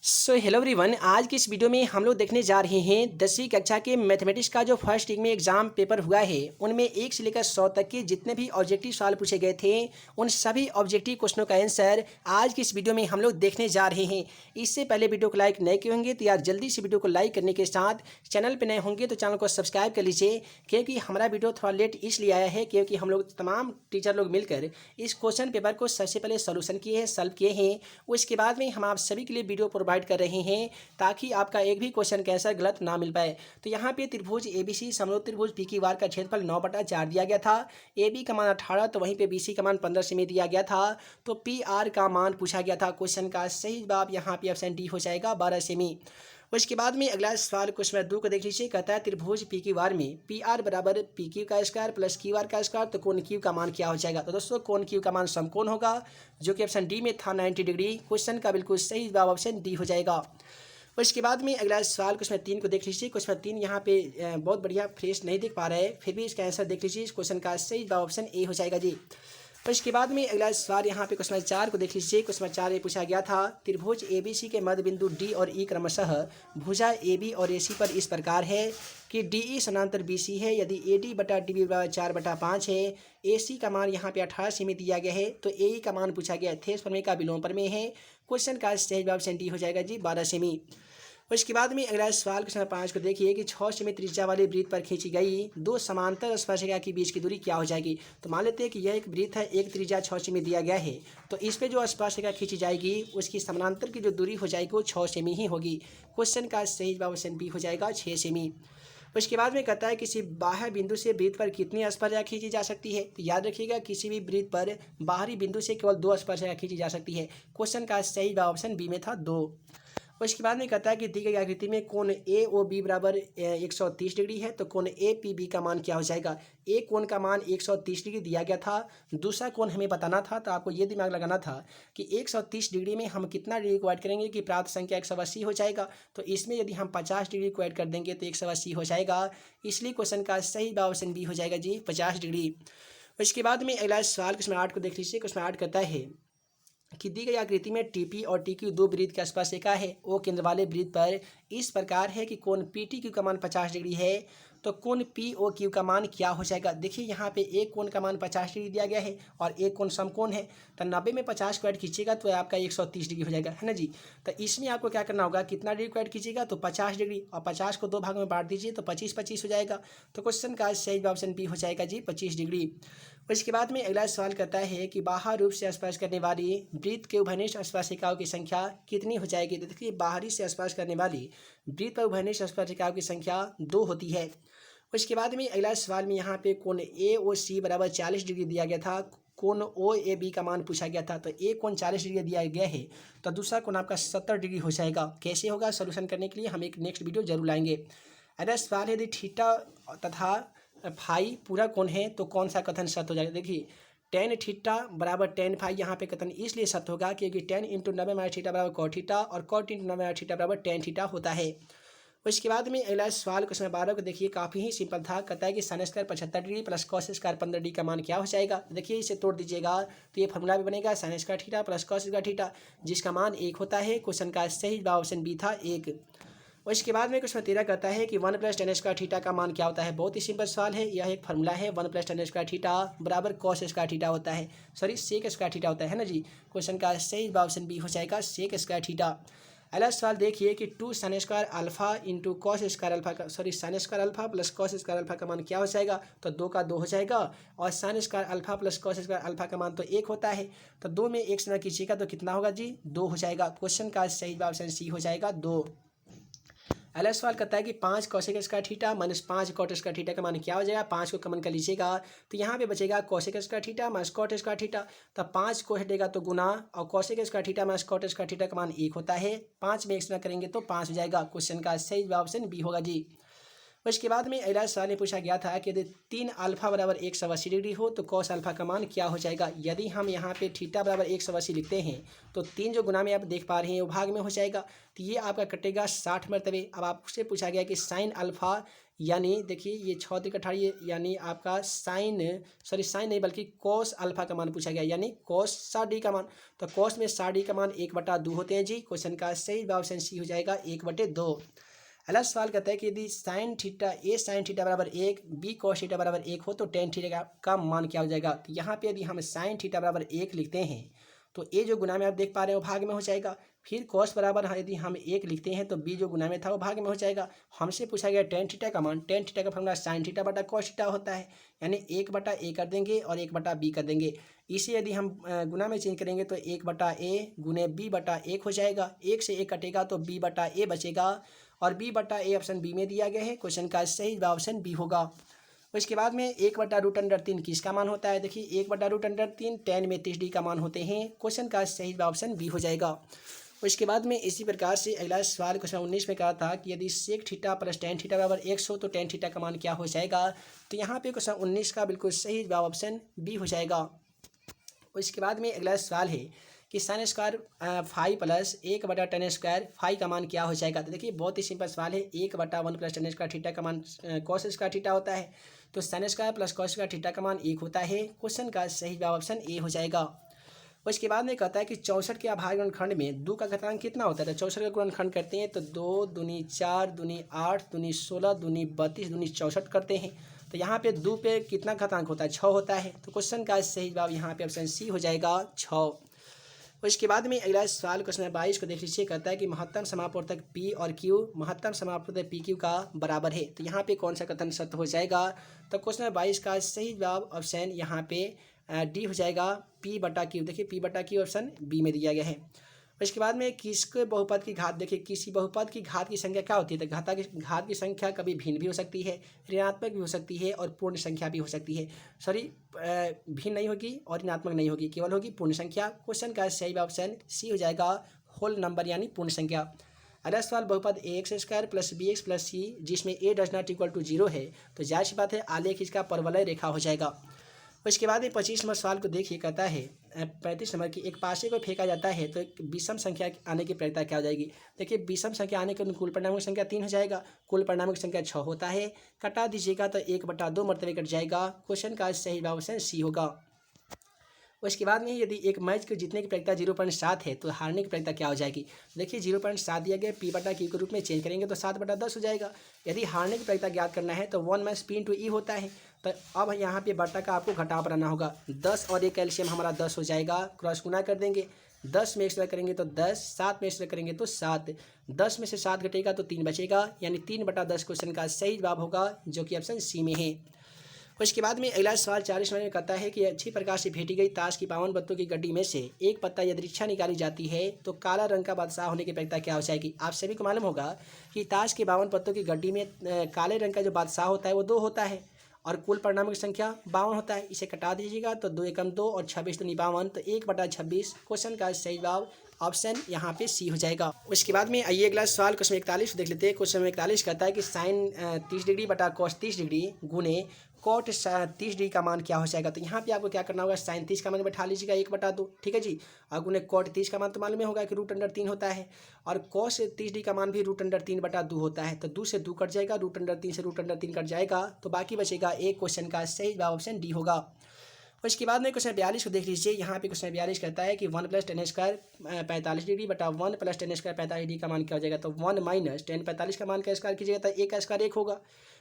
Hello everyone, आज की इस वीडियो में हम लोग देखने जा रहे हैं 10वीं कक्षा के मैथमेटिक्स का जो फर्स्ट वीक में एग्जाम पेपर हुआ है उनमें 1 से लेकर 100 तक के जितने भी ऑब्जेक्टिव सवाल पूछे गए थे उन सभी ऑब्जेक्टिव क्वेश्चनों का आंसर आज की इस वीडियो में हम लोग देखने जा रहे हैं। इससे पहले वीडियो को लाइक नहीं किए होंगे तो यार जल्दी से वीडियो को लाइक करने के साथ चैनल पर नए होंगे तो चैनल को सब्सक्राइब कर लीजिए, क्योंकि हमारा वीडियो थोड़ा लेट इसलिए आया है क्योंकि हम लोग तमाम टीचर लोग मिलकर इस क्वेश्चन पेपर को सबसे पहले सोल्यूशन किए हैं, सॉल्व किए हैं। उसके बाद में हम आप सभी के लिए वीडियो प्रोवाइड कर रहे हैं ताकि आपका एक भी क्वेश्चन का आंसर गलत ना मिल पाए। तो यहाँ पे त्रिभुज एबीसी समरूप त्रिभुज पी क्यू आर का क्षेत्रफल 9/4 दिया गया था। ए बी का मान 18 तो वहीं पे बी सी का मान 15 सेमी दिया गया था। तो पी आर का मान पूछा गया था। क्वेश्चन का सही जवाब यहाँ पे ऑप्शन डी हो जाएगा 12 सेमी। उसके बाद में अगला सवाल क्वेश्चन नंबर 2 को देख लीजिए। कहता है त्रिभुज पी क्यू आर में पी आर बराबर पी क्यू का स्क्वायर प्लस क्यू आर का स्क्वायर, तो कोण क्यू का मान क्या हो जाएगा। तो दोस्तों कोण क्यू का मान समकोण होगा जो कि ऑप्शन डी में था 90 डिग्री। क्वेश्चन का बिल्कुल सही जवाब ऑप्शन डी हो जाएगा। उसके बाद में अगला सवाल क्वेश्चन 3 को देख लीजिए। क्वेश्चन 3 यहाँ पे बहुत बढ़िया फ्रेश नहीं देख पा रहे हैं, फिर भी इसका आंसर देख लीजिए। इस क्वेश्चन का सही जवाब ऑप्शन ए हो जाएगा जी। उसके बाद में अगला सवाल यहाँ पे क्वेश्चन 4 को देख लीजिए। क्वेश्चन 4 में पूछा गया था त्रिभुज एबीसी के मध्य बिंदु डी और ई क्रमशः भुजा एबी और एसी पर इस प्रकार है कि डीई समानांतर बीसी है यदि एडी बटा डीबी बराबर 4/5 है। एसी का मान यहाँ पे 18 सेमी दिया गया है। तो एई का मान पूछा गया थेस प्रमेय का विलोम प्रमेय है। क्वेश्चन का सही जवाब ऑप्शन डी हो जाएगा जी 12 सेमी। उसके बाद में अगला सवाल क्वेश्चन 5 को देखिए कि 6 सेमी त्रिज्या वाली वृत्त पर खींची गई दो समांतर स्पर्शिका के बीच की दूरी क्या हो जाएगी। तो मान लेते हैं कि यह एक वृत्त है, एक त्रिज्या 6 सेमी दिया गया है, तो इस पे जो स्पर्शिका खींची जाएगी उसकी समानांतर की जो दूरी हो जाएगी वो 6 सेमी ही होगी। क्वेश्चन का सही जवाब ऑप्शन बी हो जाएगा 6 सेमी। उसके बाद में कहता है किसी बाह्य बिंदु से वृत्त पर कितनी स्पर्शिका खींची जा सकती है। तो याद रखिएगा किसी भी वृत्त पर बाहरी बिंदु से केवल 2 स्पर्शिका खींची जा सकती है। क्वेश्चन का सही जवाब ऑप्शन बी में था 2। उसके बाद में कहता है कि दी गई आकृति में कोण ए ओ बी बराबर 130 डिग्री है, तो कोण ए पी बी का मान क्या हो जाएगा। एक कोण का मान 130 डिग्री दिया गया था, दूसरा कोण हमें बताना था। तो आपको ये दिमाग लगाना था कि 130 डिग्री में हम कितना डिग्री को ऐड करेंगे कि प्राप्त संख्या 180 हो जाएगा। तो इसमें यदि हम 50 डिग्री को ऐड कर देंगे तो 180 हो जाएगा। इसलिए क्वेश्चन का सही जवाब ऑप्शन बी हो जाएगा जी 50 डिग्री। उसके बाद में अगला सवाल क्वेश्चन 8 को देख लीजिए। क्वेश्चन 8 कहता है कि दी गई आकृति में टीपी और टीक्यू दो वृत्त का स्पर्शिका है। ओ केंद्र वाले वृत्त पर इस प्रकार है कि कोण पीटीक्यू का मान 50 डिग्री है, तो कोण पी ओ क्यू का मान क्या हो जाएगा। देखिए यहाँ पे एक कोण का मान 50 डिग्री दिया गया है और एक कोण समकोण है, तो 90 में 50 को ऐड कीजिएगा तो आपका 130 डिग्री हो जाएगा, है ना जी। तो इसमें आपको क्या करना होगा, कितना डिग्री को ऐड कीजिएगा तो 50 डिग्री, और 50 को 2 भागों में बांट दीजिए तो 25-25 हो जाएगा। तो क्वेश्चन का सही ऑप्शन बी हो जाएगा जी 25 डिग्री। इसके बाद में अगला सवाल करता है कि बाह्य रूप से स्पर्श करने वाली वृत्त के उभयनिष्ठ स्पर्शिकाओं की संख्या कितनी हो जाएगी। तो देखिए बाहरी से स्पर्श करने वाली वृत्त पर उभयनिष्ठ स्पर्शिकाओं की संख्या 2 होती है। उसके बाद में अगला सवाल में यहाँ पे कोण ए ओ सी बराबर 40 डिग्री दिया गया था, कोण ओ ए बी का मान पूछा गया था। तो एक कोण 40 डिग्री दिया गया है तो दूसरा कोण आपका 70 डिग्री हो जाएगा। कैसे होगा, सोल्यूशन करने के लिए हम एक नेक्स्ट वीडियो जरूर लाएंगे। अगला सवाल है यदि थीटा तथा फाई पूरा कोण है तो कौन सा कथन सत्य हो जाएगा। देखिए टेन थीटा बराबर टेन फाई, यहाँ पे कथन इसलिए सत्य होगा क्योंकि 10 × 90 - थीटा बराबर कॉट थीटा और कॉट × 90 - थीटा बराबर टेन थीटा होता है। उसके बाद में अगला सवाल क्वेश्चन 12 को देखिए, काफ़ी ही सिंपल था। कहता है कि sine square 75 degree plus cos square 15 degree का मान क्या हो जाएगा। देखिए इसे तोड़ दीजिएगा तो ये फॉर्मूला भी बनेगा sine square theta plus cos square theta, जिसका मान 1 होता है। क्वेश्चन का सही जवाब ऑप्शन बी था 1। उसके बाद में क्वेश्चन 13 कहता है कि 1 + tan स्क्वायर थीटा का मान क्या होता है। बहुत ही सिंपल सवाल है, यह एक फॉर्मूला है 1 + tan स्क्वायर थीटा बराबर कॉस स्क्वायर थीटा होता है, सॉरी सेक स्क्वायर थीटा होता है ना जी। क्वेश्चन का सही जवाब ऑप्शन बी हो जाएगा सेक स्क्वायर थीटा। अगला सवाल देखिए कि 2 sin square alpha into cos square alpha का sin square alpha plus cos square alpha का मान क्या हो जाएगा। तो 2 का 2 हो जाएगा और sin square alpha plus cos square alpha का मान तो 1 होता है, तो 2 में 1 से ना कीजिएगा तो कितना होगा जी 2 हो जाएगा। क्वेश्चन का सही जवाब ऑप्शन सी हो जाएगा 2। अगला सवाल करता है कि 5 cosec square theta minus 5 cot square theta का मान क्या हो जाएगा। 5 को कॉमन कर लीजिएगा तो यहाँ पे बचेगा cosec square theta minus cot square theta, तो 5 को हटेगा तो गुना और cosec square theta minus cot square theta का मान 1 होता है। 5 में 1 से ना करेंगे तो 5 हो जाएगा। क्वेश्चन का सही जवाब ऑप्शन बी होगा जी। उसके बाद में अगला सवाल में पूछा गया था कि यदि 3 अल्फा बराबर 180 डिग्री हो तो कॉस अल्फा का मान क्या हो जाएगा। यदि हम यहाँ पे थीटा बराबर 180 लिखते हैं तो 3 जो गुना में आप देख पा रहे हैं वो भाग में हो जाएगा, तो ये आपका कटेगा 60 मरतबे। अब आपसे पूछा गया कि साइन अल्फा, यानी देखिए ये 6 3 18 यानी आपका साइन नहीं बल्कि कॉस अल्फा का मान पूछा गया, यानी कॉस 60 का मान। तो कॉस में 60 का मान 1/2 होते हैं जी। क्वेश्चन का सही जवाब ऑप्शन सी हो जाएगा 1/2। अगला सवाल कहता है कि यदि साइन थीटा बराबर 1 बी कॉस थीटा बराबर 1 हो तो टेन थीटा का मान क्या हो जाएगा। तो यहाँ पे यदि हम साइन थीटा बराबर 1 लिखते हैं तो ए जो गुना में आप देख पा रहे हैं वो भाग में हो जाएगा। फिर कॉस बराबर यदि हम 1 लिखते हैं तो बी जो गुना में था वो भाग में हो जाएगा। हमसे पूछा गया टेन थीटा का मान। टेन थीटा का फॉर्मूला साइन थीटा बटा कॉस थीटा होता है, यानी 1/a कर देंगे और 1/b कर देंगे। इसे यदि हम गुना में चेंज करेंगे तो 1/a गुने b/1 हो जाएगा। 1 से 1 कटेगा तो b/a बचेगा और b/a ऑप्शन बी में दिया गया है। क्वेश्चन का सही जवाब ऑप्शन बी होगा। उसके बाद में 1/√3 किसका मान होता है। देखिए 1/√3 टेन में 30 का मान होते हैं। क्वेश्चन का सही जवाब ऑप्शन बी हो जाएगा। उसके बाद में इसी प्रकार से अगला सवाल क्वेश्चन 19 में कहा था कि यदि sec theta plus tan theta बराबर 100 तो टेन थीटा का मान क्या हो जाएगा। तो यहाँ पे क्वेश्चन 19 का बिल्कुल सही जवाब ऑप्शन बी हो जाएगा। उसके बाद में अगला सवाल है कि sine square 5 plus 1/tan² phi का मान क्या हो जाएगा। तो देखिए बहुत ही सिंपल सवाल है। 1/1 प्लस tan² थीटा का मान कॉस स्क्वायर थीटा होता है, तो sine square plus cos square theta का मान 1 होता है। क्वेश्चन का सही जवाब ऑप्शन ए हो जाएगा। उसके बाद में कहता है कि 64 के अभाज्य गुणनखंड में 2 का घातांक कितना होता है। तो 64 का गुणनखंड करते हैं तो 2 दूनी 4 दूनी 8 दूनी 16 दूनी 32 दूनी 64 करते हैं। तो यहाँ पे 2 पे कितना घातांक होता है, 6 होता है। तो क्वेश्चन का सही जवाब यहाँ पे ऑप्शन सी हो जाएगा 6। उसके बाद में अगला सवाल क्वेश्चन 22 को देख लीजिए। कहता है कि महत्तम समापवर्तक पी और क्यू महत्तम समापवर्तक पी क्यू का बराबर है। तो यहाँ पे कौन सा कथन सत्य हो जाएगा। तो क्वेश्चन 22 का सही जवाब ऑप्शन यहाँ पे डी हो जाएगा p/q। देखिए p/q ऑप्शन बी में दिया गया है। उसके बाद में किसके बहुपद की घात, देखिए किसी बहुपद की घात की संख्या क्या होती है। तो घात की संख्या कभी भिन्न भी हो सकती है, ऋणात्मक भी हो सकती है और पूर्ण संख्या भी हो सकती है। सॉरी, भिन्न नहीं होगी और ऋणात्मक नहीं होगी, केवल होगी पूर्ण संख्या। क्वेश्चन का सही ऑप्शन सी हो जाएगा होल नंबर यानी पूर्ण संख्या। अगला सवाल बहुपद ax² plus bx plus c जिसमें a does not equal to 0 है, तो जाहिर सी बात है आलेख इसका परवलय रेखा हो जाएगा। उसके बाद 25 नंबर सवाल को देखिए। कहता है 35 नंबर की एक पासे को फेंका जाता है तो एक विषम संख्या आने की प्रयत्ता क्या हो जाएगी। देखिए विषम संख्या आने के कुल परिणामों की संख्या 3 हो जाएगा, कुल परिणामों की संख्या 6 होता है। कटा दीजिएगा तो 1/2 मरतबे कट जाएगा। क्वेश्चन का सही जवाब ऑप्शन सी होगा। उसके बाद में यदि एक मैच के जीतने की प्रयत्ता 0.7 है तो हारने की प्रयत्ता क्या हो जाएगी। देखिए 0.7 दिया गया, p/q के रूप में चेंज करेंगे तो 7/10 हो जाएगा। यदि हारने की प्रयत्ता ज्ञात करना है तो 1 मैच p/e होता है। तो अब यहाँ पे बट्टा का आपको घटाव बनाना होगा। 10 और एक कैल्शियम हमारा 10 हो जाएगा, क्रॉस गुना कर देंगे। 10 में 1 करेंगे तो 10, 7 में 1 करेंगे तो 7, 10 में से 7 घटेगा तो 3 बचेगा, यानी 3/10 क्वेश्चन का सही जवाब होगा जो कि ऑप्शन सी में है। उसके बाद में अगला सवाल 40 नंबर में कहता है कि अच्छी प्रकार से फेंटी गई ताश की 52 पत्तों की गड्डी में से एक पत्ता यदृच्छा निकाली जाती है तो काला रंग का बादशाह होने की प्रयत्ता क्या हो जाएगी। आप सभी को मालूम होगा कि ताश की 52 पत्तों की गड्डी में काले रंग का जो बादशाह होता है वो 2 होता है और कुल परिणामों की संख्या 52 होता है। इसे कटा दीजिएगा तो 2 एकम 2 और 26 दूनी 52, तो 1/26 क्वेश्चन का सही जवाब ऑप्शन यहाँ पे सी हो जाएगा। उसके बाद में आइए अगला सवाल क्वेश्चन 41 देख लेते हैं। क्वेश्चन 41 कहता है कि साइन 30 डिग्री बटा कॉस 30 डिग्री गुने कॉट 30 डिग्री का मान क्या हो जाएगा। तो यहाँ पे आपको क्या करना होगा, साइन 30 का मान बैठा लीजिएगा 1/2, ठीक है जी। और गुने कॉट 30 का मान तो मालूम होगा कि √3 होता है और कॉस 30 डिग्री का मान भी √3/2 होता है। तो 2 से 2 कट जाएगा, √3 से √3 कट जाएगा, तो बाकी बचेगा एक। क्वेश्चन का सही जवाब ऑप्शन डी होगा। उसके बाद में क्वेश्चन 42 को देख लीजिए। यहाँ पे क्वेश्चन 42 कहता है कि 1 + tan² 45 डिग्री बटा 1 + tan² 45 डिग्री का मान क्या हो जाएगा। तो 1 - tan 45 का मान का स्क्वायर कीजिएगा तो 1 का स्क्वायर 1 होगा।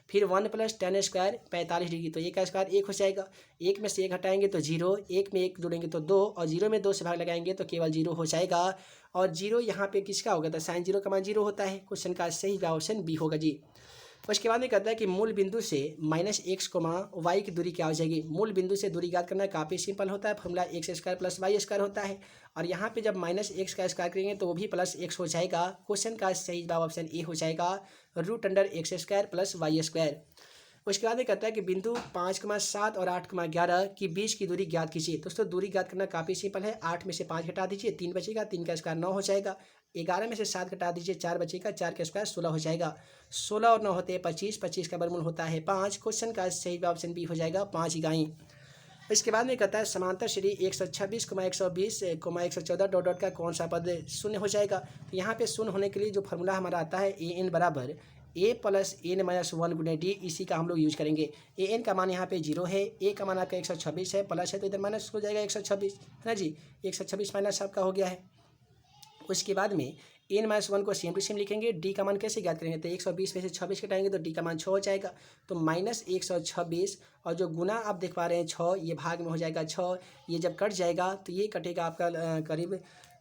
फिर 1 + tan² 45 डिग्री, तो 1 का स्क्वायर 1 हो जाएगा। 1 में से 1 हटाएंगे तो 0, 1 में 1 जोड़ेंगे तो 2 और 0 में 2 से भाग लगाएंगे तो केवल 0 हो जाएगा। और 0 यहाँ पे किसका होगा, तो साइन 0 का मान 0 होता है। क्वेश्चन का सही जवाब ऑप्शन बी होगा जी। उसके बाद में कहता है कि मूल बिंदु से -x, y की दूरी क्या हो जाएगी। मूल बिंदु से दूरी ज्ञात करना काफ़ी सिंपल होता है, फॉर्मूला x² + y² होता है। और यहाँ पे जब -x का स्क्वायर करेंगे तो वो भी +x हो जाएगा। क्वेश्चन का सही जवाब ऑप्शन ए हो जाएगा √x² + y²। उसके बाद में कहता है कि बिंदु 5,7 और 8,11 की बीच की दूरी ज्ञात कीजिए। दोस्तों दूरी ज्ञात करना काफ़ी सिंपल है। 8 में से 5 हटा दीजिए, 3 बचेगा, 3 का स्क्वायर 9 हो जाएगा। 11 में से 7 घटा दीजिए, 4 बचेगा, 4 का स्क्वायर 16 हो जाएगा। 16 और 9 होते हैं 25, 25 का वर्गमूल होता है 5। क्वेश्चन का सही ऑप्शन बी हो जाएगा 5 इकाई। इसके बाद में कहता है समांतर श्रेणी 126, 120, 114 डॉट डॉट का कौन सा पद शून्य हो जाएगा। तो यहाँ पे शून्य होने के लिए जो फार्मूला हमारा आता है ए एन बराबर ए प्लस एन माइनस 1 गुणे डी, इसी का हम लोग यूज करेंगे। ए एन का मान यहाँ पे 0 है, ए का मान आपका 126 है, प्लस है तो इधर माइनस हो जाएगा 126, है ना जी। 126 माइनस आपका हो गया है। उसके बाद में एन माइनस 1 को सेम टू सेम लिखेंगे। डी का मान कैसे ज्ञात करेंगे, तो 120 में से 26 घटाएंगे तो डी का मान 6 हो जाएगा। तो माइनस 126 और जो गुना आप देख पा रहे हैं 6, ये भाग में हो जाएगा 6। ये जब कट जाएगा तो ये कटेगा आपका करीब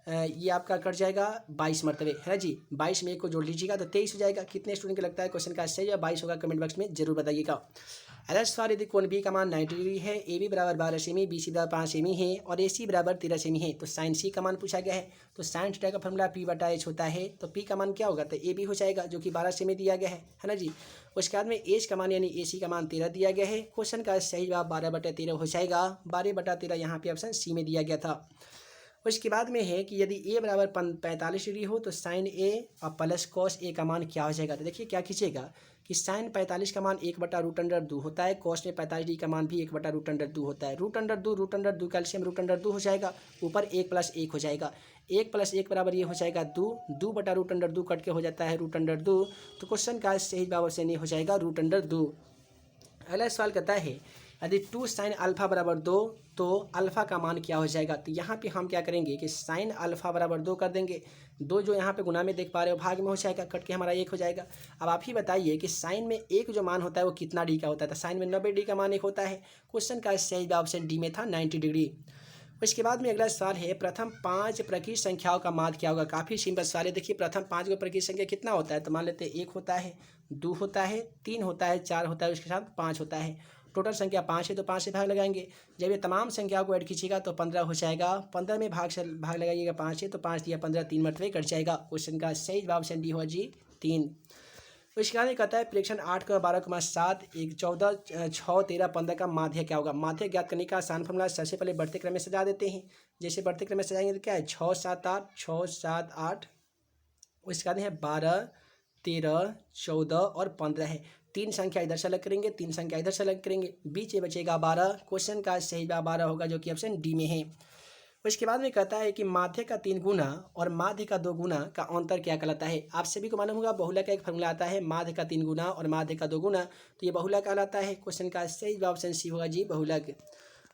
ये आपका कट जाएगा 22 मरतबे, है ना जी। 22 में 1 को जोड़ लीजिएगा तो 23 हो जाएगा। कितने स्टूडेंट को लगता है क्वेश्चन का सही या 22 होगा, कमेंट बॉक्स में जरूर बताइएगा। अगला सवाल, यदि कोण बी का मान 90 डिग्री है, ए बी बराबर 12 सेमी, बी सी बराबर 5 सेमी है और ए सी बराबर 13 सेमी है, तो साइन सी का मान पूछा गया है। तो साइन थीटा का फॉर्मूला पी बटा एच होता है, तो पी का मान क्या होगा, तो ए बी हो जाएगा जो कि 12 सेमी दिया गया है ना जी। उसके बाद में एच का मान यानी ए सी का मान 13 दिया गया है। क्वेश्चन का सही जवाब 12/13 हो जाएगा। 12/13 यहाँ पे ऑप्शन सी में दिया गया था। उसके बाद में है कि यदि ए बराबर 45 डिग्री हो तो साइन ए और प्लस कॉस ए का मान क्या हो जाएगा। तो देखिए क्या खींचेगा कि साइन 45 का मान 1/√2 होता है, कॉस में 45 डिग्री का मान भी 1/√2 होता है। √2 कैल्शियम √2 हो जाएगा, ऊपर 1 + 1 हो जाएगा। 1 + 1 बराबर ये हो जाएगा 2, 2/√2 कट के हो जाता है √2। तो क्वेश्चन का सही जवाब से नहीं हो जाएगा √2। अगला सवाल कहता है यदि 2 साइन अल्फा बराबर 2 तो अल्फा का मान क्या हो जाएगा। तो यहाँ पे हम क्या करेंगे कि साइन अल्फा बराबर 2 कर देंगे। 2 जो यहाँ पे गुना में देख पा रहे हो भाग में हो जाएगा, कट के हमारा 1 हो जाएगा। अब आप ही बताइए कि साइन में एक जो मान होता है वो कितना डी का होता है। तो साइन में 90 डिग्री का मान एक होता है। क्वेश्चन का सही ऑप्शन डी में था 90 डिग्री। उसके बाद में अगला सवाल है प्रथम 5 प्रकृत संख्याओं का माध्य क्या होगा। काफ़ी सिंपल सवाल है। देखिए प्रथम 5 को प्रकृत संख्या कितना होता है, तो मान लेते हैं 1 होता है, 2 होता है, 3 होता है, 4 होता है, उसके साथ 5 होता है। टोटल संख्या 5 है तो 5 से भाग लगाएंगे। जब ये तमाम संख्याओं को ऐड कीजिएगा तो 15 हो जाएगा। 15 में भाग लगाइएगा 5 है तो 5 दिया 15, 3 मरतबे कट जाएगा। क्वेश्चन का सही जवाब ऑप्शन डी होगा जी 3। उसके बाद कहता है प्रेक्षण 8 का 12,7 1 14 6 13 15 का माध्य क्या होगा। माध्य ज्ञात करने का आसान फॉर्मूला सबसे पहले बढ़ते क्रम में सजा देते हैं। जैसे बढ़ते क्रम में सजाएंगे तो क्या है 6 7 8 6 7 8। उसके बाद है 12 13 14 और 15 है। 3 संख्या इधर से अलग करेंगे, 3 संख्या इधर से अलग करेंगे, बीच में बचेगा 12। क्वेश्चन का सही जवाब 12 होगा जो कि ऑप्शन डी में है। उसके बाद में कहता है कि माध्य का 3 गुना और माध्य का 2 गुना का अंतर क्या कहलाता है। आप सभी को मालूम होगा बहुलक का एक फॉर्मूला आता है, माध्य का 3 गुना और माध्य का 2 गुना, तो ये बहुलक कहलाता है। क्वेश्चन का सही जवाब ऑप्शन सी होगा जी बहुलक।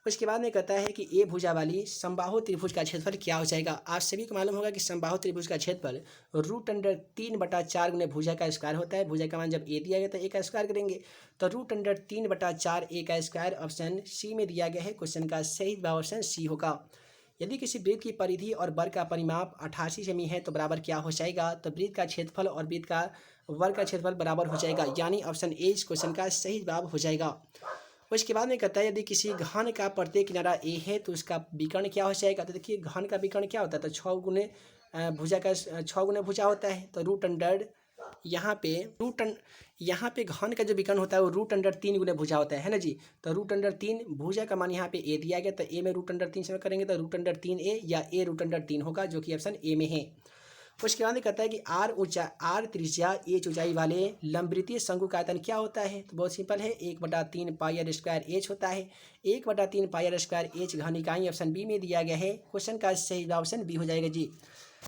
उसके बाद में कहता है कि ए भुजा वाली समबाहु त्रिभुज का क्षेत्रफल क्या हो जाएगा। आप सभी को मालूम होगा कि समबाहु त्रिभुज का क्षेत्रफल √3/4 गुने भुजा का स्क्वायर होता है। भुजा का मान जब ए दिया गया तो ए का स्क्वायर करेंगे, तो √3/4 ए का स्क्वायर ऑप्शन सी में दिया गया है। क्वेश्चन का सही जवाब ऑप्शन सी होगा। यदि किसी वृत्त की परिधि और वर्ग का परिमाप 88 सेमी है तो बराबर क्या हो जाएगा। तो वृत्त का क्षेत्रफल और वृत्त का वर्ग का क्षेत्रफल बराबर हो जाएगा, यानी ऑप्शन ए इस क्वेश्चन का सही जवाब हो जाएगा। उसके बाद में कहता है यदि किसी घन का प्रत्येक किनारा ए है तो उसका विकर्ण क्या हो जाएगा। तो देखिए घन का विकर्ण क्या होता है, तो 6 गुने भुजा का 6 गुने भुजा होता है। तो √, यहाँ पे घन का जो विकर्ण होता है वो √3 गुने भुजा होता है ना जी। तो √3 भुजा का मान यहाँ पे ए दिया गया, तो ए में √3 से करेंगे तो √3a या a √3 होगा जो कि ऑप्शन ए में है। उसके बाद कहता है कि आर त्रिज्या एच ऊंचाई वाले लंबवृत्तीय शंकु का आयतन क्या होता है। तो बहुत सिंपल है, 1/3 πr² एच होता है। 1/3 πr² एच घन इकाई ऑप्शन बी में दिया गया है। क्वेश्चन का सही जवाब ऑप्शन बी हो जाएगा जी।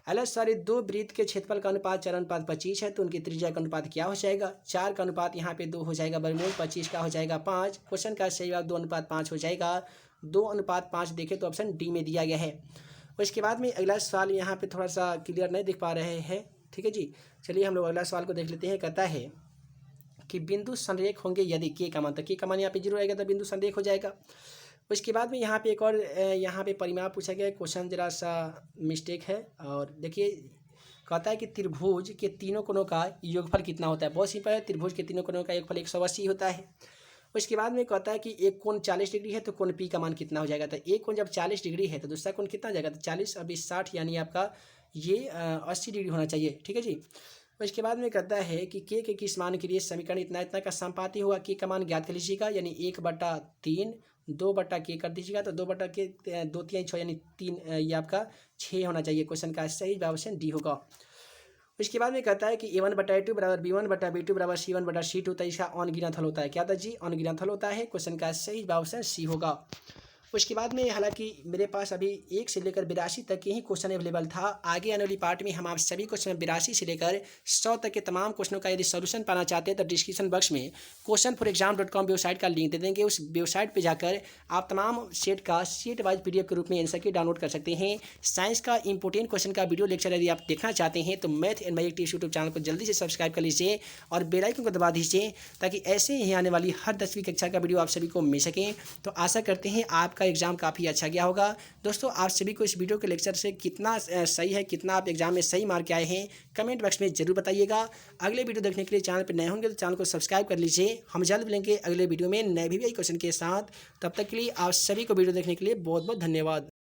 अलग सारे 2 वृत्त के क्षेत्रफल का अनुपात 4:25 है तो उनकी त्रिज्या का अनुपात क्या हो जाएगा। 4 का अनुपात यहाँ पे 2 हो जाएगा वर्गमूल, 25 का हो जाएगा 5। क्वेश्चन का सही जवाब 2:5 हो जाएगा। 2:5 देखें तो ऑप्शन डी में दिया गया है। उसके बाद में अगला सवाल यहाँ पे थोड़ा सा क्लियर नहीं दिख पा रहे हैं, ठीक है जी। चलिए हम लोग अगला सवाल को देख लेते हैं। कहता है कि बिंदु संरेख होंगे यदि के का मान, तो के का मान यहाँ पे 0 आएगा तो बिंदु संरेख हो जाएगा। उसके बाद में यहाँ पे एक और यहाँ पे परिमाप पूछा गया है। क्वेश्चन जरा सा मिस्टेक है और देखिए कहता है कि त्रिभुज के तीनों कोणों का योगफल कितना होता है। बहुत सिंपल है, त्रिभुज के तीनों कोणों का योगफल 180 होता है। उसके बाद में कहता है कि एक कोण 40 डिग्री है तो कोण पी का मान कितना हो जाएगा। तो एक कोण जब 40 डिग्री है तो दूसरा कोण कितना हो जाएगा, तो 40 और 20 60, यानी आपका ये 80 डिग्री होना चाहिए, ठीक है जी। उसके बाद में कहता है कि के किस मान के लिए समीकरण इतना इतना का समानुपाती होगा। के का मान ज्ञात कर लीजिएगा, यानी 1/3 2/k कर दीजिएगा तो 2/k 2×3 = 6 यानी 3 ये आपका 6 होना चाहिए। क्वेश्चन का सही जवाब ऑप्शन डी होगा। उसके बाद में कहता है कि A1/A2 बराबर B1/B2 बराबर C1/C2 तो इसका अनगिनत हल होता है। क्या था जी? अनगिनत हल होता है। क्वेश्चन का सही जवाब ऑप्शन सी होगा। उसके बाद में हालांकि मेरे पास अभी 1 से लेकर 82 तक के ही क्वेश्चन अवेलेबल था। आगे आने वाली पार्ट में हम आप सभी क्वेश्चन 82 से लेकर 100 तक के तमाम क्वेश्चनों का यदि सॉल्यूशन पाना चाहते हैं तो डिस्क्रिप्शन बॉक्स में questionforexam.com वेबसाइट का लिंक दे देंगे। उस वेबसाइट पर जाकर आप तमाम सेट का सेट वाइज PDF के रूप में आंसर की डाउनलोड कर सकते हैं। साइंस का इंपॉर्टेंट क्वेश्चन का वीडियो लेक्चर यदि आप देखना चाहते हैं तो math and magic tips YouTube channel को जल्दी से सब्सक्राइब कर लीजिए और बेल आइकन को दबा दीजिए ताकि ऐसे ही आने वाली हर 10वीं कक्षा का वीडियो आप सभी को मिल सके। तो आशा करते हैं आपका एग्जाम काफ़ी अच्छा गया होगा। दोस्तों आप सभी को इस वीडियो के लेक्चर से कितना सही है, कितना आप एग्जाम में सही मार्क आए हैं, कमेंट बॉक्स में जरूर बताइएगा। अगले वीडियो देखने के लिए चैनल पर नए होंगे तो चैनल को सब्सक्राइब कर लीजिए। हम जल्द मिलेंगे अगले वीडियो में नए भी क्वेश्चन के साथ। तब तक के लिए आप सभी को वीडियो देखने के लिए बहुत बहुत धन्यवाद।